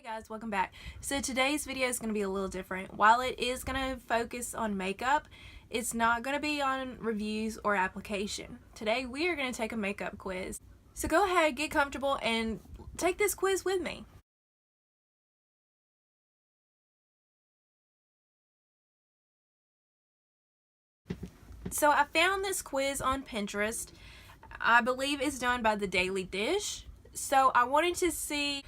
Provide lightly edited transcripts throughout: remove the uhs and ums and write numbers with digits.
Hey guys, welcome back. So today's video is going to be a little different. While it is going to focus on makeup, it's not going to be on reviews or application. Today we are going to take a makeup quiz. So go ahead, get comfortable, and take this quiz with me. So I found this quiz on Pinterest. I believe it's done by The Daily Dish. So I wanted to see,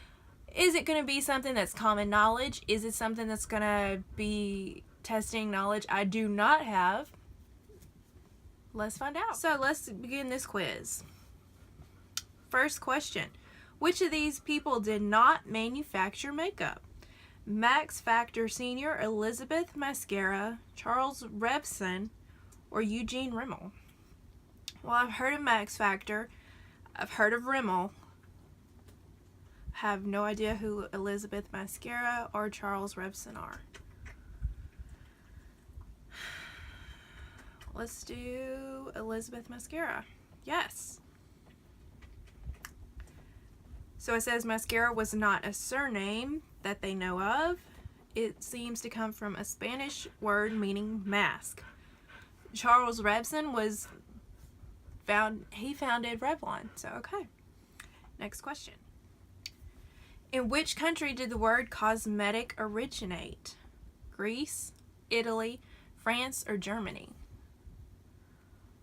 is it going to be something that's common knowledge? Is it something that's going to be testing knowledge I do not have? Let's find out. So let's begin this quiz. First question. Which of these people did not manufacture makeup? Max Factor Sr., Elizabeth Mascara, Charles Revson, or Eugene Rimmel? Well, I've heard of Max Factor. I've heard of Rimmel. Have no idea who Elizabeth Mascara or Charles Revson are. Let's do Elizabeth Mascara. Yes. So it says mascara was not a surname that they know of. It seems to come from a Spanish word meaning mask. Charles Revson he founded Revlon. So okay. Next question. In which country did the word cosmetic originate? Greece, Italy, France, or Germany?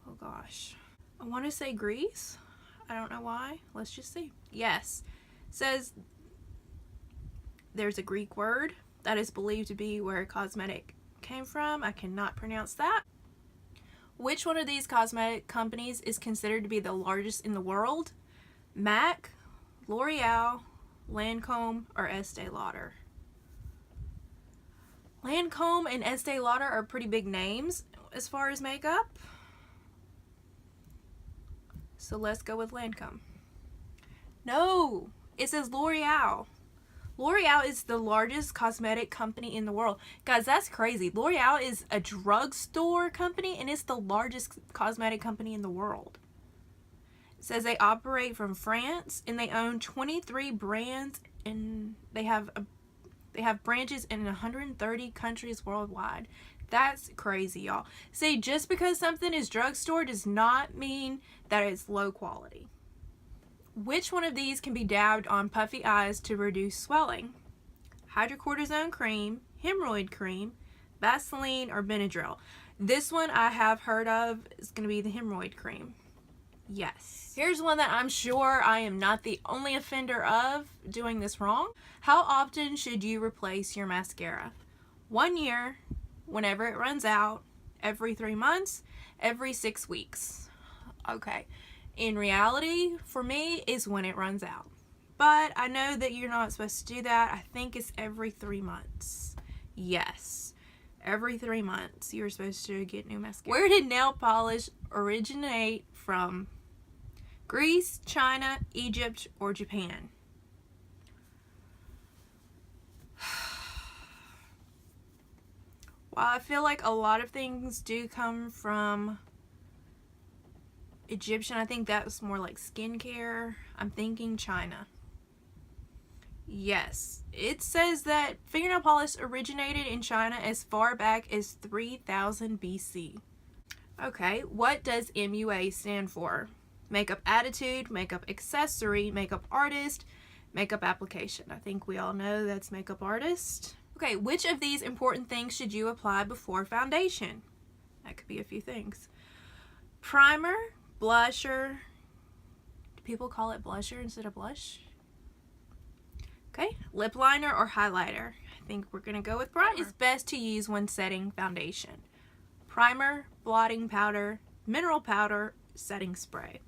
Oh gosh. I want to say Greece. I don't know why. Let's just see. Yes. It says there's a Greek word that is believed to be where cosmetic came from. I cannot pronounce that. Which one of these cosmetic companies is considered to be the largest in the world? MAC, L'Oreal, Lancome, or Estee Lauder? Lancome and Estee Lauder are pretty big names as far as makeup. So let's go with Lancome. No, it says L'Oreal. L'Oreal is the largest cosmetic company in the world. Guys, that's crazy. L'Oreal is a drugstore company and it's the largest cosmetic company in the world. It says they operate from France and they own 23 brands and they have branches in 130 countries worldwide. That's crazy, y'all. See, just because something is drugstore does not mean that it's low quality. Which one of these can be dabbed on puffy eyes to reduce swelling? Hydrocortisone cream, hemorrhoid cream, Vaseline, or Benadryl? This one I have heard of is going to be the hemorrhoid cream. Yes. Here's one that I'm sure I am not the only offender of doing this wrong. How often should you replace your mascara? 1 year, whenever it runs out, every 3 months, every 6 weeks. Okay. In reality, for me, is when it runs out. But I know that you're not supposed to do that. I think it's every 3 months. Yes. Every 3 months, you're supposed to get new mascara. Where did nail polish originate from? Greece, China, Egypt, or Japan? While I feel like a lot of things do come from Egyptian, I think that was more like skincare. I'm thinking China. Yes, it says that fingernail polish originated in China as far back as 3000 BC. Okay, what does MUA stand for? Makeup attitude, makeup accessory, makeup artist, makeup application. I think we all know that's makeup artist. Okay, which of these important things should you apply before foundation? That could be a few things. Primer, blusher. Do people call it blusher instead of blush? Okay, lip liner or highlighter. I think we're gonna go with primer. What is best to use when setting foundation? Primer, blotting powder, mineral powder, setting spray.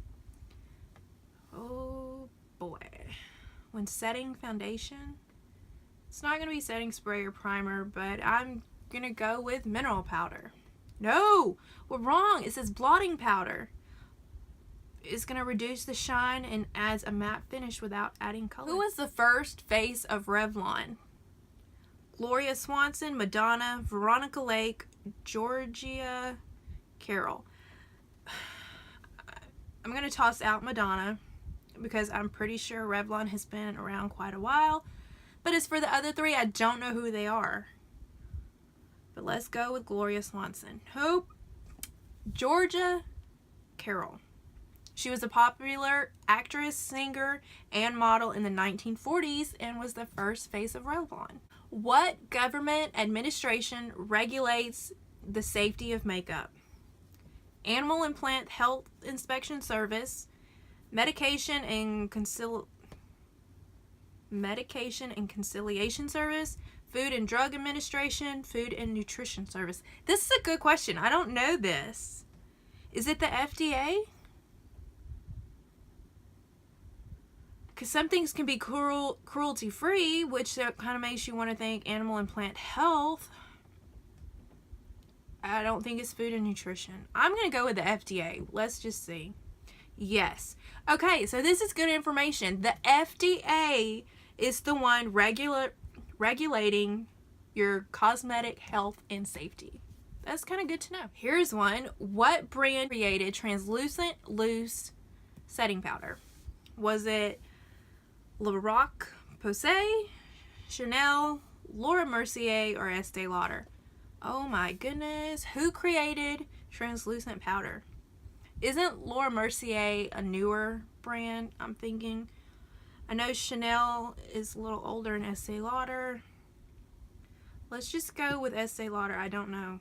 Oh boy. When setting foundation, it's not gonna be setting spray or primer, but I'm gonna go with mineral powder. No, we're wrong. It says blotting powder. It's going to reduce the shine and adds a matte finish without adding color. Who was the first face of Revlon? Gloria Swanson, Madonna, Veronica Lake, Georgia Carroll. I'm going to toss out Madonna because I'm pretty sure Revlon has been around quite a while. But as for the other three, I don't know who they are. But let's go with Gloria Swanson. Who? Georgia Carroll. She was a popular actress, singer, and model in the 1940s and was the first face of Revlon. What government administration regulates the safety of makeup? Animal and Plant Health Inspection Service, Medication and Conciliation Service, Food and Drug Administration, Food and Nutrition Service. This is a good question. I don't know this. Is it the FDA? Because some things can be cruelty-free, which kind of makes you want to think Animal and Plant Health. I don't think it's Food and Nutrition. I'm going to go with the FDA. Let's just see. Yes. Okay, so this is good information. The FDA is the one regulating your cosmetic health and safety. That's kind of good to know. Here's one. What brand created translucent loose setting powder? Was it Le Roche-Posay, Chanel, Laura Mercier, or Estee Lauder? Oh my goodness. Who created translucent powder? Isn't Laura Mercier a newer brand? I'm thinking. I know Chanel is a little older than Estee Lauder. Let's just go with Estee Lauder. I don't know.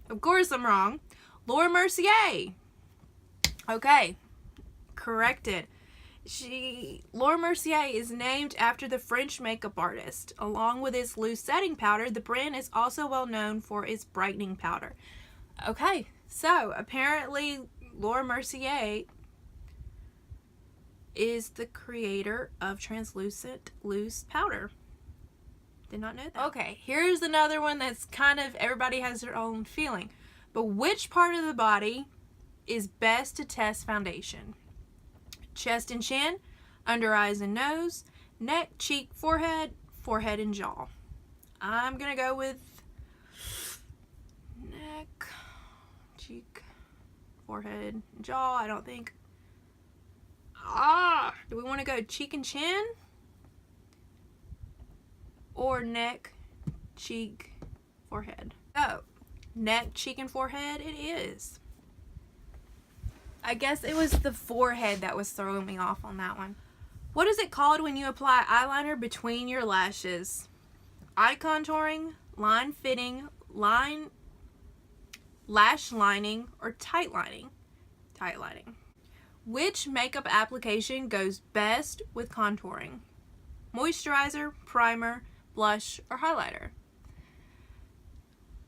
Of course I'm wrong. Laura Mercier. Okay. Corrected. Laura Mercier is named after the French makeup artist. Along with its loose setting powder, the brand is also well known for its brightening powder. Okay, so apparently Laura Mercier is the creator of translucent loose powder. Did not know that. Okay, here's another one that's kind of, everybody has their own feeling. But which part of the body is best to test foundation? Chest and chin, under eyes and nose, neck, cheek, forehead, forehead and jaw. I'm going to go with neck, cheek, forehead, and jaw. I don't think. Do we want to go cheek and chin? Or neck, cheek, forehead? Oh, neck, cheek, and forehead it is. I guess it was the forehead that was throwing me off on that one. What is it called when you apply eyeliner between your lashes? Eye contouring, line fitting, lash lining, or tight lining? Tight lining. Which makeup application goes best with contouring? Moisturizer, primer, blush, or highlighter?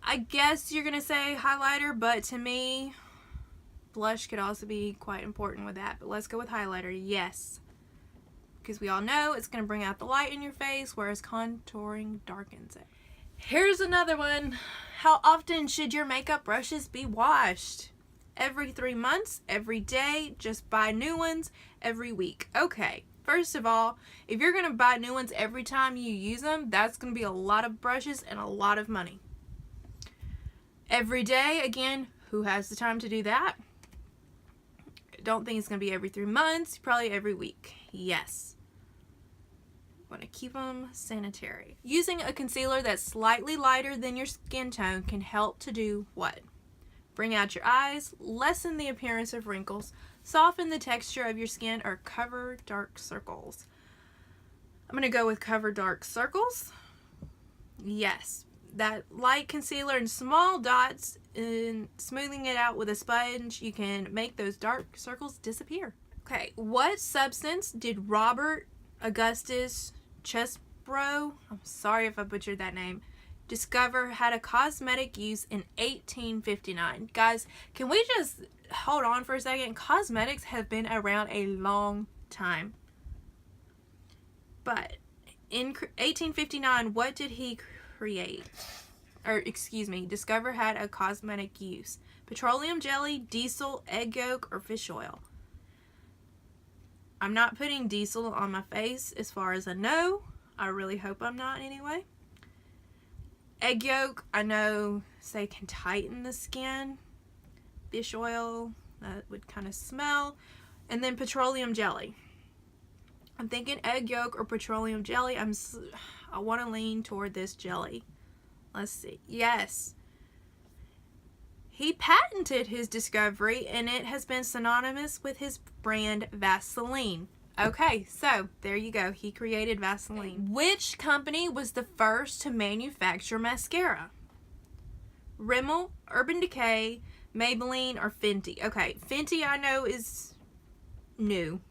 I guess you're going to say highlighter, but to me, blush could also be quite important with that. But let's go with highlighter. Yes. Because we all know it's going to bring out the light in your face, whereas contouring darkens it. Here's another one. How often should your makeup brushes be washed? Every 3 months, every day, just buy new ones every week. Okay, first of all, if you're going to buy new ones every time you use them, that's going to be a lot of brushes and a lot of money. Every day, again, who has the time to do that? Don't think it's going to be every 3 months, probably every week. Yes. Want to keep them sanitary. Using a concealer that's slightly lighter than your skin tone can help to do what? Bring out your eyes, lessen the appearance of wrinkles, soften the texture of your skin, or cover dark circles. I'm going to go with cover dark circles. Yes. That light concealer and small dots, and smoothing it out with a sponge, you can make those dark circles disappear. Okay, what substance did Robert Augustus Chesbrough, I'm sorry if I butchered that name, discover had a cosmetic use in 1859? Guys, can we just hold on for a second? Cosmetics have been around a long time. But in 1859, what did he create? Discover had a cosmetic use. Petroleum jelly, diesel, egg yolk, or fish oil? I'm not putting diesel on my face as far as I know. I really hope I'm not anyway. Egg yolk, I know, say can tighten the skin. Fish oil, that would kind of smell. And then petroleum jelly. I'm thinking egg yolk or petroleum jelly. I want to lean toward this jelly. Let's see. Yes. He patented his discovery, and it has been synonymous with his brand Vaseline. Okay, so there you go. He created Vaseline. Which company was the first to manufacture mascara? Rimmel, Urban Decay, Maybelline, or Fenty? Okay, Fenty I know is new.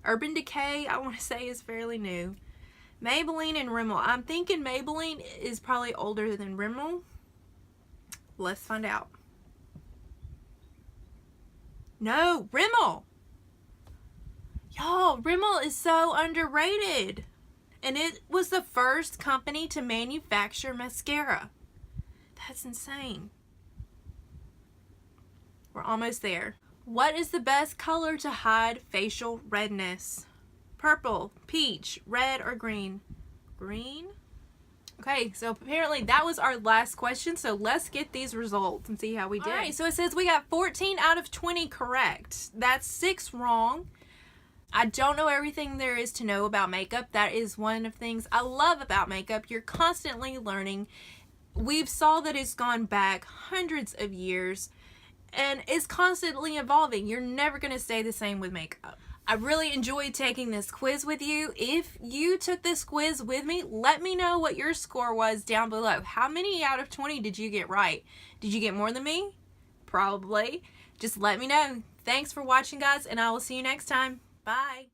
Urban Decay I want to say is fairly new. Maybelline and Rimmel. I'm thinking Maybelline is probably older than Rimmel. Let's find out. No, Rimmel. Y'all, Rimmel is so underrated. And it was the first company to manufacture mascara. That's insane. We're almost there. What is the best color to hide facial redness? Purple, peach, red, or green? Green? Okay, so apparently that was our last question, so let's get these results and see how we did. Alright, so it says we got 14 out of 20 correct. That's 6 wrong. I don't know everything there is to know about makeup. That is one of the things I love about makeup. You're constantly learning. We've saw that it's gone back hundreds of years, and it's constantly evolving. You're never going to stay the same with makeup. I really enjoyed taking this quiz with you. If you took this quiz with me, let me know what your score was down below. How many out of 20 did you get right? Did you get more than me? Probably. Just let me know. Thanks for watching, guys, and I will see you next time. Bye.